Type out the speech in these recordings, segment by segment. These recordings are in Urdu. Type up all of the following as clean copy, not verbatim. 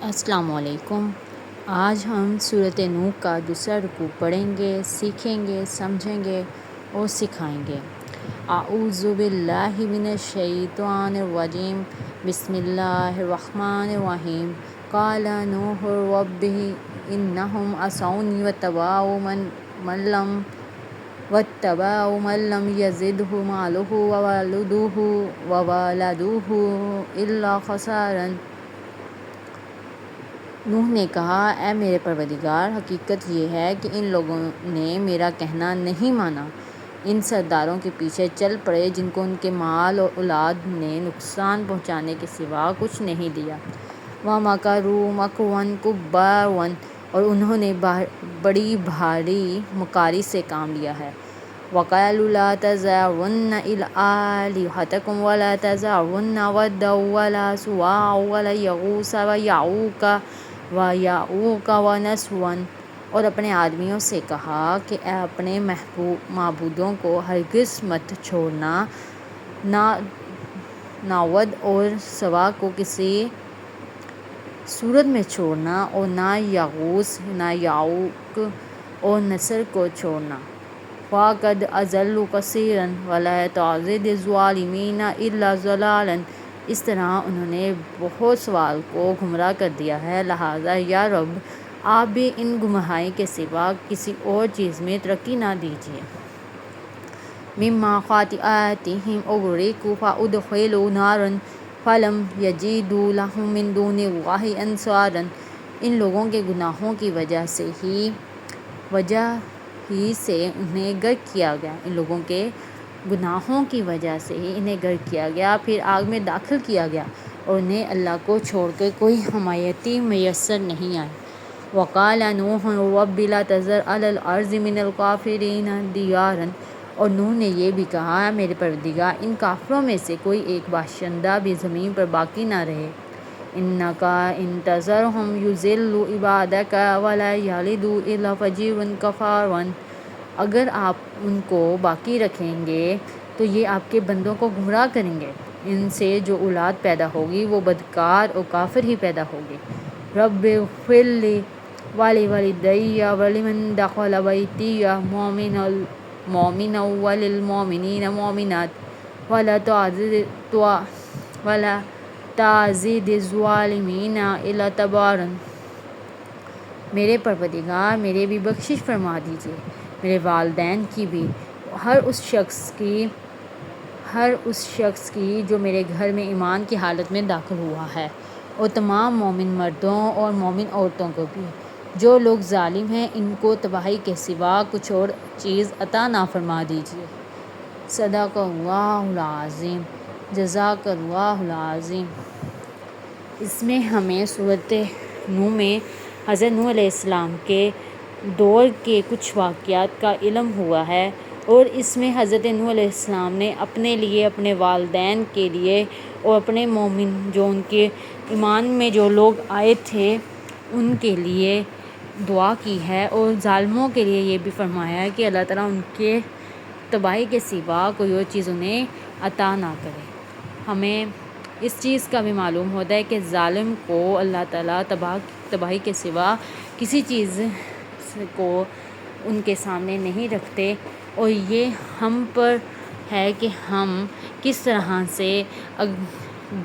السلام علیکم۔ آج ہم سورۃ نوح کا دوسرا رکوع پڑھیں گے، سیکھیں گے، سمجھیں گے اور سکھائیں گے۔ اعوذ باللہ من الشیطان الرجیم، بسم اللہ الرحمن الرحیم۔ قال نوح رب انہم عصونی واتبعوا من لم یزدہ مالہ وولدہ الا خسارا۔ نوح نے کہا، اے میرے پروردگار، حقیقت یہ ہے کہ ان لوگوں نے میرا کہنا نہیں مانا، ان سرداروں کے پیچھے چل پڑے جن کو ان کے مال اور اولاد نے نقصان پہنچانے کے سوا کچھ نہیں دیا۔ وَمَكَرُوا مَكْرًا كُبَّارًا، اور انہوں نے بڑی بھاری مکاری سے کام لیا ہے۔ وَقَالُوا لَا تَذَرُنَّ آلِهَتَكُمْ وَلَا تَذَرُنَّ وَدًّا وَلَا سُوَاعًا وَلَا يَغُوثَ وَيَعُوقَ وَنَسْرًا، اور اپنے آدمیوں سے کہا کہ اے اپنے معبودوں کو ہرگز مت چھوڑنا، نہ ود اور سوا کو کسی صورت میں چھوڑنا، اور نہ یغوث، نہ یعوق اور نسر کو چھوڑنا۔ وَقَدْ أَضَلُّوا كَثِيرًا وَلَا تَزِدِ الظَّالِمِينَ إِلَّا ضَلَالًا، اس طرح انہوں نے بہت سوال کو گمراہ کر دیا ہے، لہٰذا یا رب آپ بھی ان گمراہی کے سوا کسی اور چیز میں ترقی نہ دیجیے۔ مِمَّا خَطِیئَاتِهِمْ أُغْرِقُوا فَأُدْخِلُوا نَارًا فَلَمْ يَجِدُوا لَهُم مِّن دُونِ اللَّهِ أَنصَارًا، ان لوگوں کے گناہوں کی وجہ ہی سے انہیں غرق کیا گیا، ان لوگوں کے گناہوں کی وجہ سے ہی انہیں غرق کیا گیا، پھر آگ میں داخل کیا گیا اور انہیں اللہ کو چھوڑ کر کوئی حمایتی میسر نہیں آئی۔ وَقَالَ نُوحٌ رَبِّ لَا تَذَرْ عَلَى الْأَرْضِ مِنَ الْكَافِرِينَ دِيَارًا، اور نوح نے یہ بھی کہا، اے میرے پروردگار، ان کافروں میں سے کوئی ایک باشندہ بھی زمین پر باقی نہ رہے۔ إِنَّكَ إِن تَذَرْهُمْ يُضِلُّوا عِبَادَكَ وَلَا يَلِدُوا إِلَّا فَاجِرًا كَفَّارًا، اگر آپ ان کو باقی رکھیں گے تو یہ آپ کے بندوں کو گمراہ کریں گے، ان سے جو اولاد پیدا ہوگی وہ بدکار اور کافر ہی پیدا ہوگی۔ رب اغفر لی وَلِوَالِدَیَّ وَلِمَن دَخَلَ بَیْتِیَ مُؤْمِنًا وَلِلْمُؤْمِنِینَ وَالْمُؤْمِنَاتِ وَلَا تَزِدِ الظَّالِمِینَ إِلَّا تَبَارًا۔ میرے پروردگار، میرے بھی بخشش فرما دیجیے، میرے والدین کی بھی، ہر اس شخص کی جو میرے گھر میں ایمان کی حالت میں داخل ہوا ہے، اور تمام مومن مردوں اور مومن عورتوں کو بھی۔ جو لوگ ظالم ہیں ان کو تباہی کے سوا کچھ اور چیز عطا نہ فرما دیجیے۔ صدق اللہ العظیم۔ جزاک اللہ العظیم۔ اس میں ہمیں سورۃ نوح میں حضرت نوح علیہ السلام کے دور کے کچھ واقعات کا علم ہوا ہے، اور اس میں حضرت نوح علیہ السلام نے اپنے لیے، اپنے والدین کے لیے اور اپنے مومن جو ان کے ایمان میں جو لوگ آئے تھے ان کے لیے دعا کی ہے، اور ظالموں کے لیے یہ بھی فرمایا ہے کہ اللہ تعالیٰ ان کے تباہی کے سوا کوئی اور چیز انہیں عطا نہ کرے۔ ہمیں اس چیز کا بھی معلوم ہوتا ہے کہ ظالم کو اللہ تعالیٰ تباہی کے سوا کسی چیز کو ان کے سامنے نہیں رکھتے، اور یہ ہم پر ہے کہ ہم کس طرح سے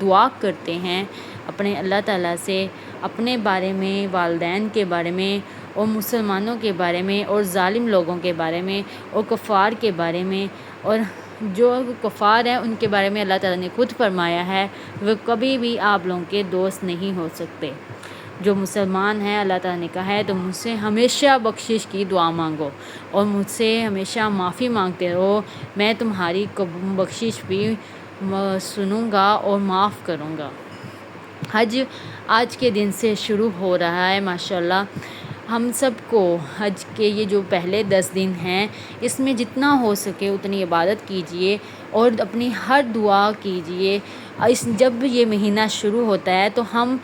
دعا کرتے ہیں اپنے اللہ تعالیٰ سے، اپنے بارے میں، والدین کے بارے میں، اور مسلمانوں کے بارے میں، اور ظالم لوگوں کے بارے میں، اور کفار کے بارے میں۔ اور جو کفار ہیں ان کے بارے میں اللہ تعالیٰ نے خود فرمایا ہے وہ کبھی بھی آپ لوگوں کے دوست نہیں ہو سکتے۔ جو مسلمان ہیں اللہ تعالیٰ نے کہا ہے تو مجھ سے ہمیشہ بخشش کی دعا مانگو اور مجھ سے ہمیشہ معافی مانگتے رہو، میں تمہاری بخشش بھی سنوں گا اور معاف کروں گا۔ حج آج کے دن سے شروع ہو رہا ہے، ماشاءاللہ۔ ہم سب کو حج کے یہ جو پہلے 10 دن ہیں اس میں جتنا ہو سکے اتنی عبادت کیجیے اور اپنی ہر دعا کیجیے۔ جب یہ مہینہ شروع ہوتا ہے تو ہم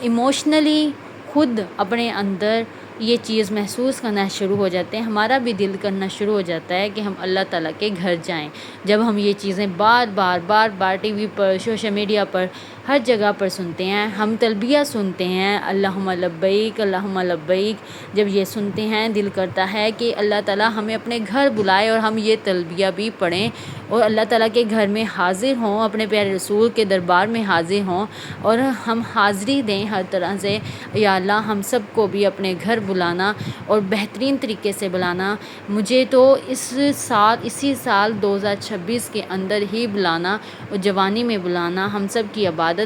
ایموشنلی خود اپنے اندر یہ چیز محسوس کرنا شروع ہو جاتے ہیں، ہمارا بھی دل کرنا شروع ہو جاتا ہے کہ ہم اللہ تعالیٰ کے گھر جائیں۔ جب ہم یہ چیزیں بار بار ٹی وی پر، سوشل میڈیا پر ہر جگہ پر سنتے ہیں، ہم تلبیہ سنتے ہیں، اللہم لبیک اللہم لبیک۔ جب یہ سنتے ہیں دل کرتا ہے کہ اللہ تعالیٰ ہمیں اپنے گھر بلائے اور ہم یہ تلبیہ بھی پڑھیں اور اللہ تعالیٰ کے گھر میں حاضر ہوں، اپنے پیارے رسول کے دربار میں حاضر ہوں اور ہم حاضری دیں ہر طرح سے۔ یا اللہ ہم سب کو بھی اپنے گھر بلانا اور بہترین طریقے سے بلانا، مجھے تو اسی سال 2026 کے اندر ہی بلانا اور جوانی میں بلانا۔ ہم سب کی عبادت،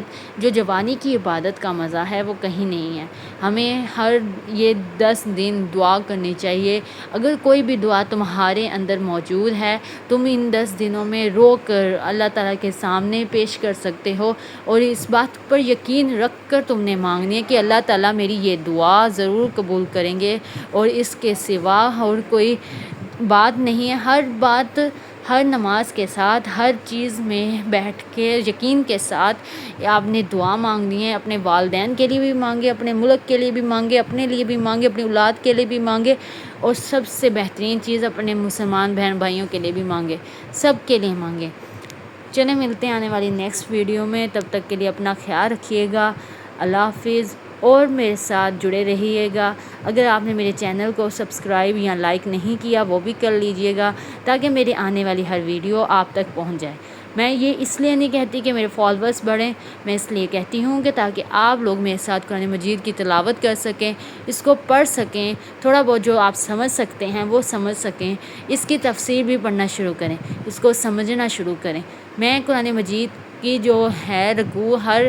جو جوانی کی عبادت کا مزہ ہے وہ کہیں نہیں ہے۔ ہمیں ہر یہ 10 دن دعا کرنی چاہیے۔ اگر کوئی بھی دعا تمہارے اندر موجود ہے، تم ان 10 دنوں میں رو کر اللہ تعالیٰ کے سامنے پیش کر سکتے ہو اور اس بات پر یقین رکھ کر تم نے مانگنی ہے کہ اللہ تعالیٰ میری یہ دعا ضرور قبول کریں گے اور اس کے سوا اور کوئی بات نہیں ہے۔ ہر بات، ہر نماز کے ساتھ، ہر چیز میں بیٹھ کے یقین کے ساتھ آپ نے دعا مانگنی ہے۔ اپنے والدین کے لیے بھی مانگے، اپنے ملک کے لیے بھی مانگے، اپنے لیے بھی مانگے، اپنی اولاد کے لیے بھی مانگے اور سب سے بہترین چیز اپنے مسلمان بہن بھائیوں کے لیے بھی مانگے، سب کے لیے مانگے۔ چلیں ملتے ہیں آنے والی نیکسٹ ویڈیو میں، تب تک کے لیے اپنا خیال رکھیے گا۔ اللہ حافظ اور میرے ساتھ جڑے رہیے گا۔ اگر آپ نے میرے چینل کو سبسکرائب یا لائک نہیں کیا وہ بھی کر لیجئے گا تاکہ میری آنے والی ہر ویڈیو آپ تک پہنچ جائے۔ میں یہ اس لیے نہیں کہتی کہ میرے فالورز بڑھیں، میں اس لیے کہتی ہوں کہ تاکہ آپ لوگ میرے ساتھ قرآن مجید کی تلاوت کر سکیں، اس کو پڑھ سکیں، تھوڑا بہت جو آپ سمجھ سکتے ہیں وہ سمجھ سکیں، اس کی تفسیر بھی پڑھنا شروع کریں، اس کو سمجھنا شروع کریں۔ میں قرآن مجید کی جو ہے رکوع ہر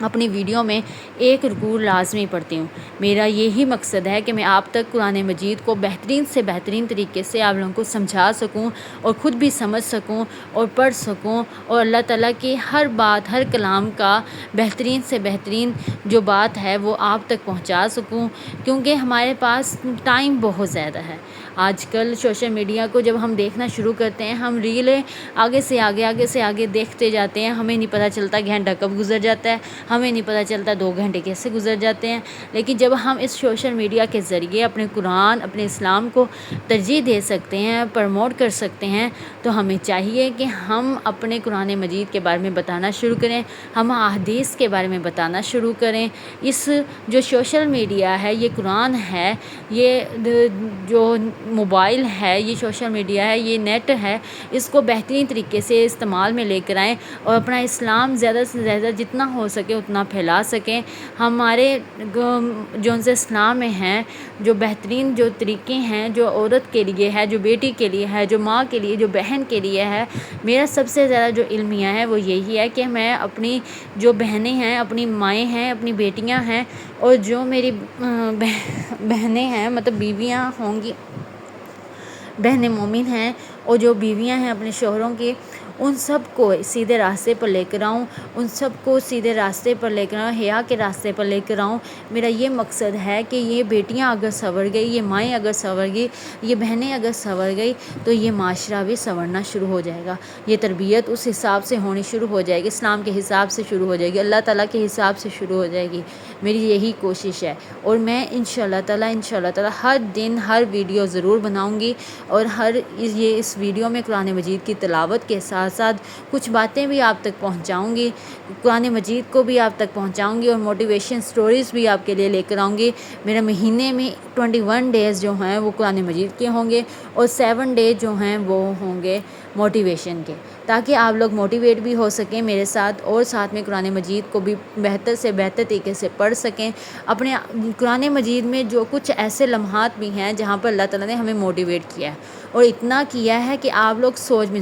اپنی ویڈیو میں ایک رکوع لازمی پڑھتی ہوں۔ میرا یہی مقصد ہے کہ میں آپ تک قرآن مجید کو بہترین سے بہترین طریقے سے آپ لوگوں کو سمجھا سکوں اور خود بھی سمجھ سکوں اور پڑھ سکوں اور اللہ تعالیٰ کی ہر بات، ہر کلام کا بہترین سے بہترین جو بات ہے وہ آپ تک پہنچا سکوں، کیونکہ ہمارے پاس ٹائم بہت زیادہ ہے۔ آج کل سوشل میڈیا کو جب ہم دیکھنا شروع کرتے ہیں، ہم ریلیں آگے سے آگے دیکھتے جاتے ہیں، ہمیں نہیں پتہ چلتا گھنٹہ کب گزر جاتا ہے، ہمیں نہیں پتہ چلتا 2 گھنٹے کیسے گزر جاتے ہیں۔ لیکن جب ہم اس سوشل میڈیا کے ذریعے اپنے قرآن، اپنے اسلام کو ترجیح دے سکتے ہیں، پروموٹ کر سکتے ہیں، تو ہمیں چاہیے کہ ہم اپنے قرآن مجید کے بارے میں بتانا شروع کریں، ہم احادیث کے بارے میں بتانا شروع کریں۔ اس جو سوشل میڈیا ہے، یہ قرآن ہے، یہ جو موبائل ہے، یہ سوشل میڈیا ہے، یہ نیٹ ہے، اس کو بہترین طریقے سے استعمال میں لے کر آئیں اور اپنا اسلام زیادہ سے زیادہ جتنا ہو سکے اتنا پھیلا سکیں۔ ہمارے جو ان سے اسلام میں ہیں، جو بہترین جو طریقے ہیں، جو عورت کے لیے ہے، جو بیٹی کے لیے ہے، جو ماں کے لیے، جو بہن کے لیے ہے، میرا سب سے زیادہ جو علمیہ ہے وہ یہی ہے کہ میں اپنی جو بہنیں ہیں، اپنی مائیں ہیں، اپنی بیٹیاں ہیں اور جو میری بہنیں ہیں، مطلب بیویاں ہوں گی، بہنیں مومن ہیں اور جو بیویاں ہیں اپنے شوہروں کی، ان سب کو سیدھے راستے پر لے کر آؤں، ان سب کو سیدھے راستے پر لے کر آؤں، حیا کے راستے پر لے کر آؤں۔ میرا یہ مقصد ہے کہ یہ بیٹیاں اگر سنور گئی، یہ مائیں اگر سنور گئی، یہ بہنیں اگر سنور گئی تو یہ معاشرہ بھی سنورنا شروع ہو جائے گا۔ یہ تربیت اس حساب سے ہونی شروع ہو جائے گی، اسلام کے حساب سے شروع ہو جائے گی، اللہ تعالیٰ کے حساب سے شروع ہو جائے گی۔ میری یہی کوشش ہے اور میں انشاءاللہ تعالیٰ ہر دن ہر ویڈیو ضرور بناؤں گی اور اس ویڈیو میں قرآن مجید کی تلاوت کے ساتھ ساتھ کچھ باتیں بھی آپ تک پہنچاؤں گی، قرآن مجید کو بھی آپ تک پہنچاؤں گی اور موٹیویشن سٹوریز بھی آپ کے لیے لے کر آؤں گی۔ میرا مہینے میں 21 ڈیز جو ہیں وہ قرآن مجید کے ہوں گے اور 7 ڈیز جو ہیں وہ ہوں گے موٹیویشن کے، تاکہ آپ لوگ موٹیویٹ بھی ہو سکیں میرے ساتھ اور ساتھ میں قرآن مجید کو بھی بہتر سے بہتر طریقے سے پڑھ سکیں۔ اپنے قرآن مجید میں جو کچھ ایسے لمحات بھی ہیں جہاں پر اللہ تعالیٰ نے ہمیں موٹیویٹ کیا ہے اور اتنا کیا ہے کہ آپ لوگ سوچ بھی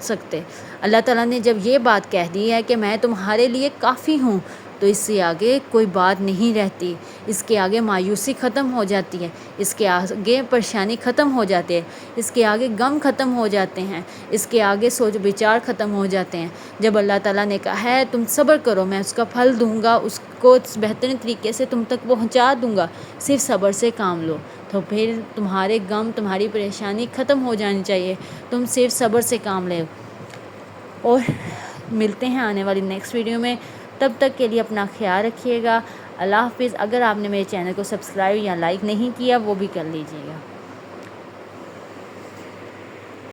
سکتے۔ اللہ تعالیٰ نے جب یہ بات کہہ دی ہے کہ میں تمہارے لیے کافی ہوں، تو اس سے آگے کوئی بات نہیں رہتی، اس کے آگے مایوسی ختم ہو جاتی ہے، اس کے آگے پریشانی ختم ہو جاتی ہے، اس کے آگے غم ختم ہو جاتے ہیں، اس کے آگے سوچ بچار ختم ہو جاتے ہیں۔ جب اللہ تعالیٰ نے کہا ہے تم صبر کرو، میں اس کا پھل دوں گا، اس کو بہترین طریقے سے تم تک پہنچا دوں گا، صرف صبر سے کام لو، تو پھر تمہارے غم، تمہاری پریشانی ختم ہو جانی چاہیے، تم صرف صبر سے کام لے۔ اور ملتے ہیں آنے والی نیکسٹ ویڈیو میں، تب تک کے لیے اپنا خیال رکھیے گا۔ اللہ حافظ۔ اگر آپ نے میرے چینل کو سبسکرائب یا لائک نہیں کیا وہ بھی کر لیجیے گا۔